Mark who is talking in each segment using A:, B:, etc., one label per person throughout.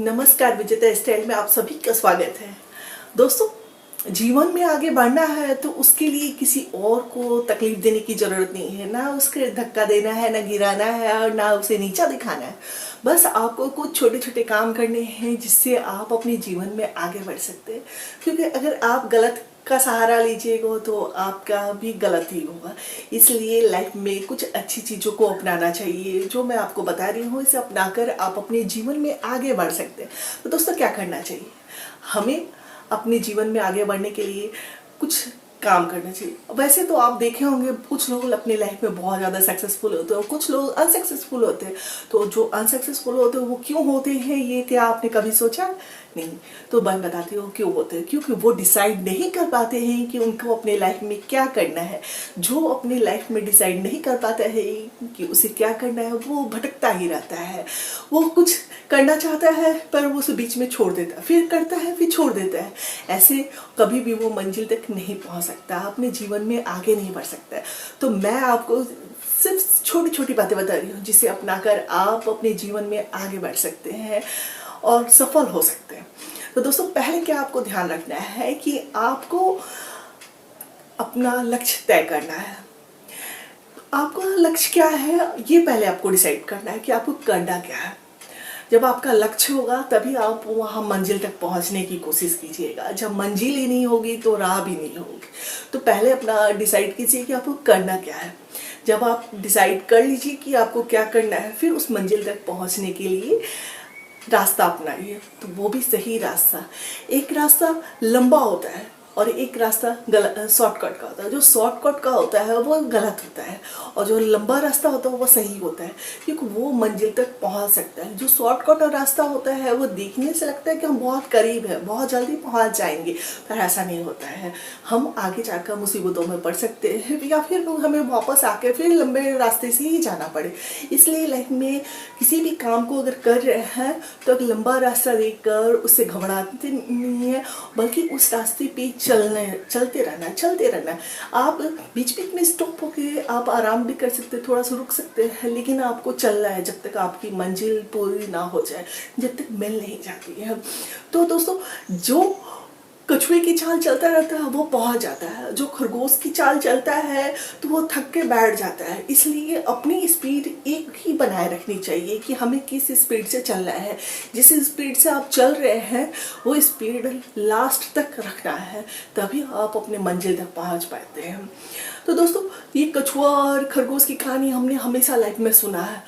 A: नमस्कार, विजेता स्टाइल में आप सभी का स्वागत है। दोस्तों, जीवन में आगे बढ़ना है तो उसके लिए किसी और को तकलीफ देने की जरूरत नहीं है, ना उसके धक्का देना है, ना गिराना है और ना उसे नीचा दिखाना है। बस आपको कुछ छोटे छोटे काम करने हैं जिससे आप अपने जीवन में आगे बढ़ सकते हैं। क्योंकि अगर आप गलत का सहारा लीजिएगा तो आपका भी गलत ही होगा। इसलिए लाइफ में कुछ अच्छी चीज़ों को अपनाना चाहिए। जो मैं आपको बता रही हूँ इसे अपनाकर आप अपने जीवन में आगे बढ़ सकते हैं। तो दोस्तों, क्या करना चाहिए? हमें अपने जीवन में आगे बढ़ने के लिए कुछ काम करना चाहिए। वैसे तो आप देखे होंगे कुछ लोग अपनी लाइफ में बहुत ज़्यादा सक्सेसफुल होते हैं और कुछ लोग अनसक्सेसफुल होते हैं। तो जो अनसक्सेसफुल होते हैं वो क्यों होते हैं, ये क्या आपने कभी सोचा? नहीं। तो मैं बताती हूँ क्यों होते हैं। क्योंकि वो डिसाइड नहीं कर पाते हैं कि उनको अपने लाइफ में क्या करना है। जो अपनी लाइफ में डिसाइड नहीं कर पाता है कि उसे क्या करना है, वो भटकता ही रहता है। वो कुछ करना चाहता है पर वो उसे बीच में छोड़ देता है, फिर करता है फिर छोड़ देता है। ऐसे कभी भी वो मंजिल तक नहीं पहुंच सकता, अपने जीवन में आगे नहीं बढ़ सकता। तो मैं आपको सिर्फ छोटी छोटी बातें बता रही हूँ जिसे अपनाकर आप अपने जीवन में आगे बढ़ सकते हैं और सफल हो सकते हैं। तो दोस्तों, पहले क्या आपको ध्यान रखना है कि आपको अपना लक्ष्य तय करना है। आपका लक्ष्य क्या है ये पहले आपको डिसाइड करना है कि आपको करना क्या है। जब आपका लक्ष्य होगा तभी आप वहाँ मंजिल तक पहुँचने की कोशिश कीजिएगा। जब मंजिल ही नहीं होगी तो राह भी नहीं होगी। तो पहले अपना डिसाइड कीजिए कि आपको करना क्या है। जब आप डिसाइड कर लीजिए कि आपको क्या करना है, फिर उस मंजिल तक पहुँचने के लिए रास्ता अपनाइए। तो वो भी सही रास्ता। एक रास्ता लंबा होता है और एक रास्ता शॉर्टकट का होता है। जो शॉर्टकट का होता है वो गलत होता है और जो लंबा रास्ता होता है वो सही होता है, क्योंकि वो मंजिल तक पहुंच सकता है। जो शॉर्टकट रास्ता होता है वो देखने से लगता है कि हम बहुत करीब है, बहुत जल्दी पहुंच जाएंगे, पर ऐसा नहीं होता है। हम आगे जाकर मुसीबतों में पड़ सकते हैं या फिर हमें वापस आके फिर लंबे रास्ते से ही जाना पड़े। इसलिए लाइफ में किसी भी काम को अगर कर रहे हैं तो एक लंबा रास्ता देखकर उससे घबराते नहीं है, बल्कि उस रास्ते पे चलते रहना। आप बीच बीच में स्टॉप होके आप आराम भी कर सकते हैं, थोड़ा सा रुक सकते हैं, लेकिन आपको चलना है जब तक आपकी मंजिल पूरी ना हो जाए, जब तक मिल नहीं जाती है। तो दोस्तों, जो कछुए की चाल चलता रहता है वो पहुंच जाता है। जो खरगोश की चाल चलता है तो वो थक के बैठ जाता है। इसलिए अपनी स्पीड एक ही बनाए रखनी चाहिए कि हमें किस स्पीड से चलना है। जिस स्पीड से आप चल रहे हैं वो स्पीड लास्ट तक रखना है, तभी आप अपने मंजिल तक पहुंच पाते हैं। तो दोस्तों, ये कछुआ और खरगोश की कहानी हमने हमेशा लाइफ में सुना है,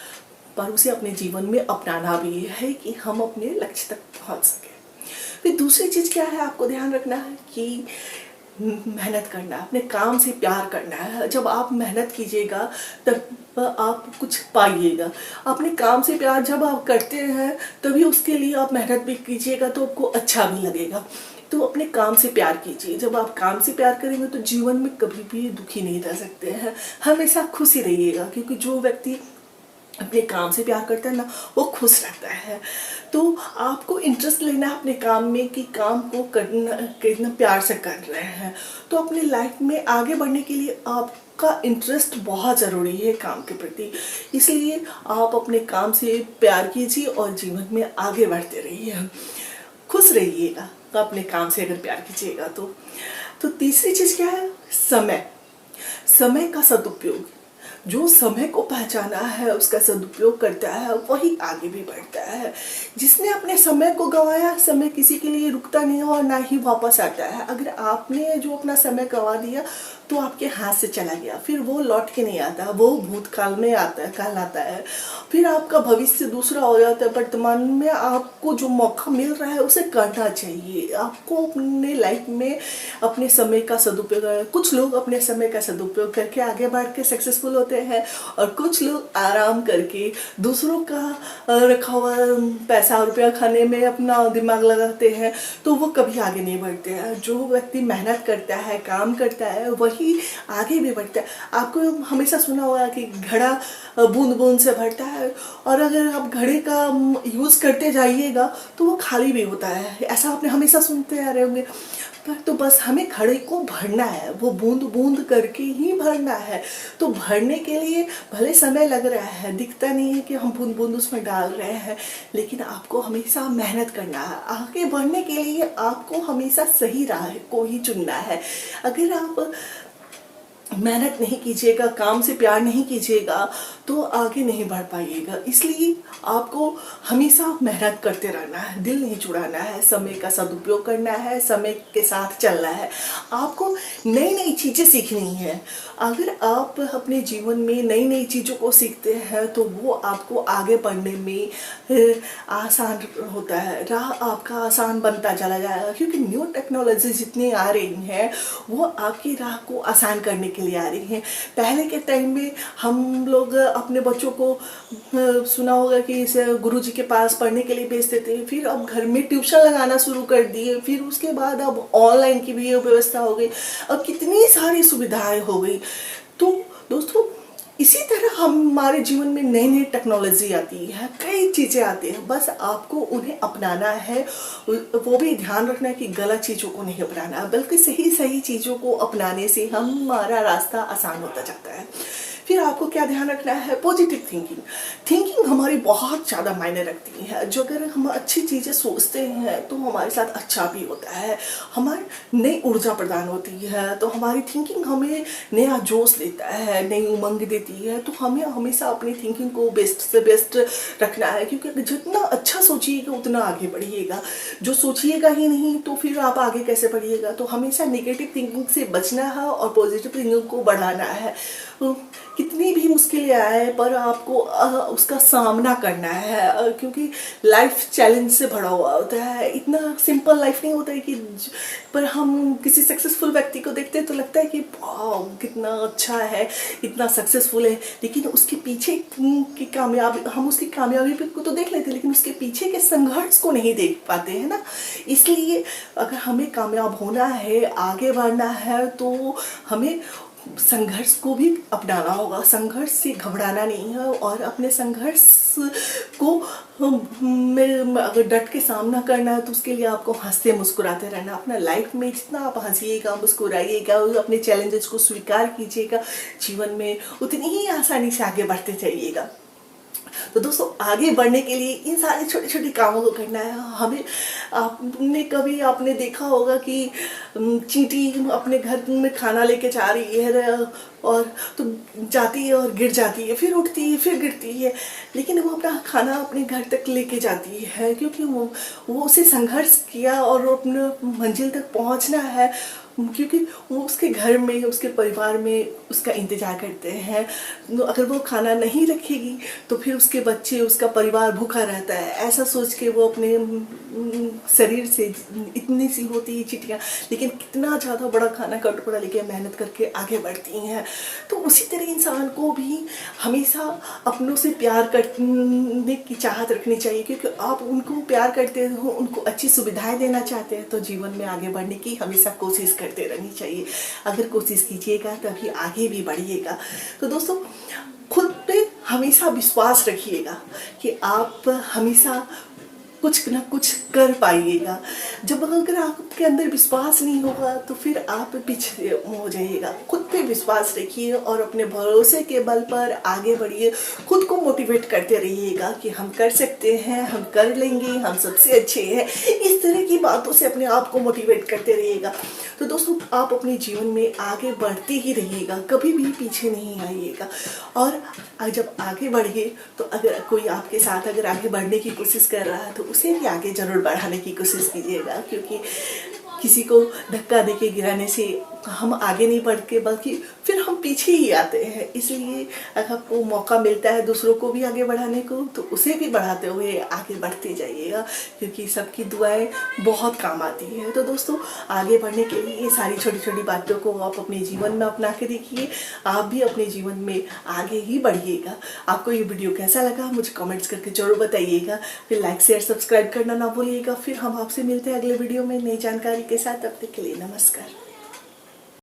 A: पर उसे अपने जीवन में अपनाना भी है कि हम अपने लक्ष्य तक पहुंच सके। फिर दूसरी चीज़ क्या है, आपको ध्यान रखना है कि मेहनत करना है, अपने काम से प्यार करना है। जब आप मेहनत कीजिएगा तब आप कुछ पाइएगा। अपने काम से प्यार जब आप करते हैं तभी उसके लिए आप मेहनत भी कीजिएगा तो आपको अच्छा भी लगेगा। तो अपने काम से प्यार कीजिए। जब आप काम से प्यार करेंगे तो जीवन में कभी भी दुखी नहीं रह सकते हैं, हमेशा खुश ही रहिएगा। क्योंकि जो व्यक्ति अपने काम से प्यार करता है ना, वो खुश रहता है। तो आपको इंटरेस्ट लेना है अपने काम में कि काम को करना कितना प्यार से कर रहे हैं। तो अपनी लाइफ में आगे बढ़ने के लिए आपका इंटरेस्ट बहुत ज़रूरी है काम के प्रति। इसलिए आप अपने काम से प्यार कीजिए और जीवन में आगे बढ़ते रहिए, खुश रहिएगा। तो अपने काम से अगर प्यार कीजिएगा तो तीसरी चीज़ क्या है, समय का सदुपयोग। जो समय को पहचाना है, उसका सदुपयोग करता है, वही आगे भी बढ़ता है। जिसने अपने समय को गंवाया, समय किसी के लिए रुकता नहीं और ना ही वापस आता है। अगर आपने जो अपना समय गंवा दिया तो आपके हाथ से चला गया, फिर वो लौट के नहीं आता, वो भूतकाल में आता है, काल आता है। फिर आपका भविष्य दूसरा हो जाता है। वर्तमान में आपको जो मौका मिल रहा है उसे करना चाहिए। आपको अपने लाइफ में अपने समय का सदुपयोग, कुछ लोग अपने समय का सदुपयोग करके आगे बढ़ के सक्सेसफुल होते हैं और कुछ लोग आराम करके दूसरों का रखा हुआ पैसा रुपया खाने में अपना दिमाग लगाते हैं, तो वो कभी आगे नहीं बढ़ते हैं। जो व्यक्ति मेहनत करता है, काम करता है, वही आगे भी बढ़ता है। आपको हमेशा सुना होगा कि घड़ा बूंद बूंद से भरता है, और अगर आप घड़े का यूज़ करते जाइएगा तो वो खाली भी होता है। ऐसा आपने हमेशा सुनते आ रहे होंगे। पर तो बस हमें घड़े को भरना है, वो बूंद बूंद करके ही भरना है। तो भरने के लिए भले समय लग रहा है, दिखता नहीं है कि हम बूंद बूंद उसमें डाल रहे हैं, लेकिन आपको हमेशा मेहनत करना है। आगे बढ़ने के लिए आपको हमेशा सही राह को ही चुनना है। अगर आप मेहनत नहीं कीजिएगा, काम से प्यार नहीं कीजिएगा, तो आगे नहीं बढ़ पाइएगा। इसलिए आपको हमेशा मेहनत करते रहना है, दिल नहीं चुराना है, समय का सदुपयोग करना है, समय के साथ चलना है। आपको नई नई चीज़ें सीखनी है। अगर आप अपने जीवन में नई नई चीज़ों को सीखते हैं तो वो आपको आगे बढ़ने में आसान होता है, राह आपका आसान बनता चला जाएगा। क्योंकि न्यू टेक्नोलॉजी जितनी आ रही हैं वो आपकी राह को आसान करने के लिए आ रही हैं। पहले के टाइम में हम लोग अपने बच्चों को सुना होगा कि इसे गुरुजी के पास पढ़ने के लिए भेजते थे, फिर अब घर में ट्यूशन लगाना शुरू कर दिए, फिर उसके बाद अब ऑनलाइन की भी व्यवस्था हो गई, अब कितनी सारी सुविधाएं हो गई। तो दोस्तों, इसी तरह हमारे जीवन में नई नई टेक्नोलॉजी आती है, कई चीज़ें आती हैं, बस आपको उन्हें अपनाना है। वो भी ध्यान रखना है कि गलत चीज़ों को नहीं अपनाना है, बल्कि सही सही चीज़ों को अपनाने से हमारा रास्ता आसान होता जाता है। फिर आपको क्या ध्यान रखना है? Positive thinking. थिंकिंग हमारी बहुत ज़्यादा मायने रखती है। जो अगर हम अच्छी चीज़ें सोचते हैं तो हमारे साथ अच्छा भी होता है, हमारी नई ऊर्जा प्रदान होती है। तो हमारी थिंकिंग हमें नया जोश देता है, नई उमंग देती है। तो हमें हमेशा अपनी थिंकिंग को बेस्ट से बेस्ट रखना है, क्योंकि जितना अच्छा सोचिएगा उतना आगे बढ़िएगा। जो सोचिएगा ही नहीं तो फिर आप आगे कैसे बढ़िएगा? तो हमेशा नेगेटिव थिंकिंग से बचना है और पॉजिटिव थिंकिंग को बढ़ाना है। कितनी भी मुश्किलें आए पर आपको उसका सामना करना है, क्योंकि लाइफ चैलेंज से भरा हुआ होता है। इतना सिंपल लाइफ नहीं होता है कि पर हम किसी सक्सेसफुल व्यक्ति को देखते हैं तो लगता है कि वाह कितना अच्छा है, इतना सक्सेसफुल है, लेकिन उसके पीछे की कामयाबी, हम उसकी कामयाबी को तो देख लेते हैं लेकिन उसके पीछे के संघर्ष को नहीं देख पाते हैं ना। इसलिए अगर हमें कामयाब होना है, आगे बढ़ना है, तो हमें संघर्ष को भी अपनाना होगा। संघर्ष से घबराना नहीं है, और अपने संघर्ष को में अगर डट के सामना करना है तो उसके लिए आपको हंसते मुस्कुराते रहना। अपना लाइफ में जितना आप हंसिएगा, मुस्कुराइएगा, अपने चैलेंजेस को स्वीकार कीजिएगा, जीवन में उतनी ही आसानी से आगे बढ़ते जाइएगा। तो दोस्तों, आगे बढ़ने के लिए इन सारे छोटे छोटे कामों को करना है हमें। आपने देखा होगा कि चींटी अपने घर में खाना लेके जा रही है और तो जाती है और गिर जाती है, फिर उठती है, फिर गिरती है, लेकिन वो अपना खाना अपने घर तक लेके जाती है, क्योंकि वो उसे संघर्ष किया और अपने मंजिल तक पहुंचना है, क्योंकि वो उसके घर में, उसके परिवार में उसका इंतजार करते हैं। अगर वो खाना नहीं रखेगी तो फिर उसके बच्चे, उसका परिवार भूखा रहता है। ऐसा सोच के वो अपने शरीर से, इतनी सी होती है चिड़िया, लेकिन कितना ज़्यादा बड़ा खाना का टुकड़ा लेके मेहनत करके आगे बढ़ती हैं। तो उसी तरह इंसान को भी हमेशा अपनों से प्यार करने की चाहत रखनी चाहिए, क्योंकि आप उनको प्यार करते हो, उनको अच्छी सुविधाएं देना चाहते हैं, तो जीवन में आगे बढ़ने की हमेशा कोशिश करते रहनी चाहिए। अगर कोशिश कीजिएगा तभी आगे भी बढ़िएगा। तो दोस्तों, खुद पे हमेशा विश्वास रखिएगा कि आप हमेशा कुछ ना कुछ कर पाइएगा। जब अगर आपके अंदर विश्वास नहीं होगा तो फिर आप पीछे हो जाइएगा। खुद पे विश्वास रखिए और अपने भरोसे के बल पर आगे बढ़िए। खुद को मोटिवेट करते रहिएगा कि हम कर सकते हैं, हम कर लेंगे, हम सबसे अच्छे हैं। इस तरह की बातों से अपने आप को मोटिवेट करते रहिएगा। तो दोस्तों, आप अपने जीवन में आगे बढ़ते ही रहिएगा, कभी भी पीछे नहीं आइएगा। और जब आगे बढ़िए तो अगर कोई आपके साथ अगर आगे बढ़ने की कोशिश कर रहा है तो उसे भी आगे जरूर बढ़ाने की कोशिश कीजिएगा, क्योंकि किसी को धक्का देके गिराने से हम आगे नहीं बढ़ के बल्कि फिर हम पीछे ही आते हैं। इसलिए अगर आपको मौका मिलता है दूसरों को भी आगे बढ़ाने को तो उसे भी बढ़ाते हुए आगे बढ़ते जाइएगा, क्योंकि सबकी दुआएं बहुत काम आती है। तो दोस्तों, आगे बढ़ने के लिए ये सारी छोटी छोटी बातों को आप अपने जीवन में अपना के देखिए। आप भी अपने जीवन में आगे ही बढ़िएगा। आपको ये वीडियो कैसा लगा मुझे कमेंट्स करके जरूर बताइएगा। फिर लाइक शेयर सब्सक्राइब करना ना भूलिएगा। फिर हम आपसे मिलते हैं अगले वीडियो में नई जानकारी के साथ। तब तक के लिए नमस्कार।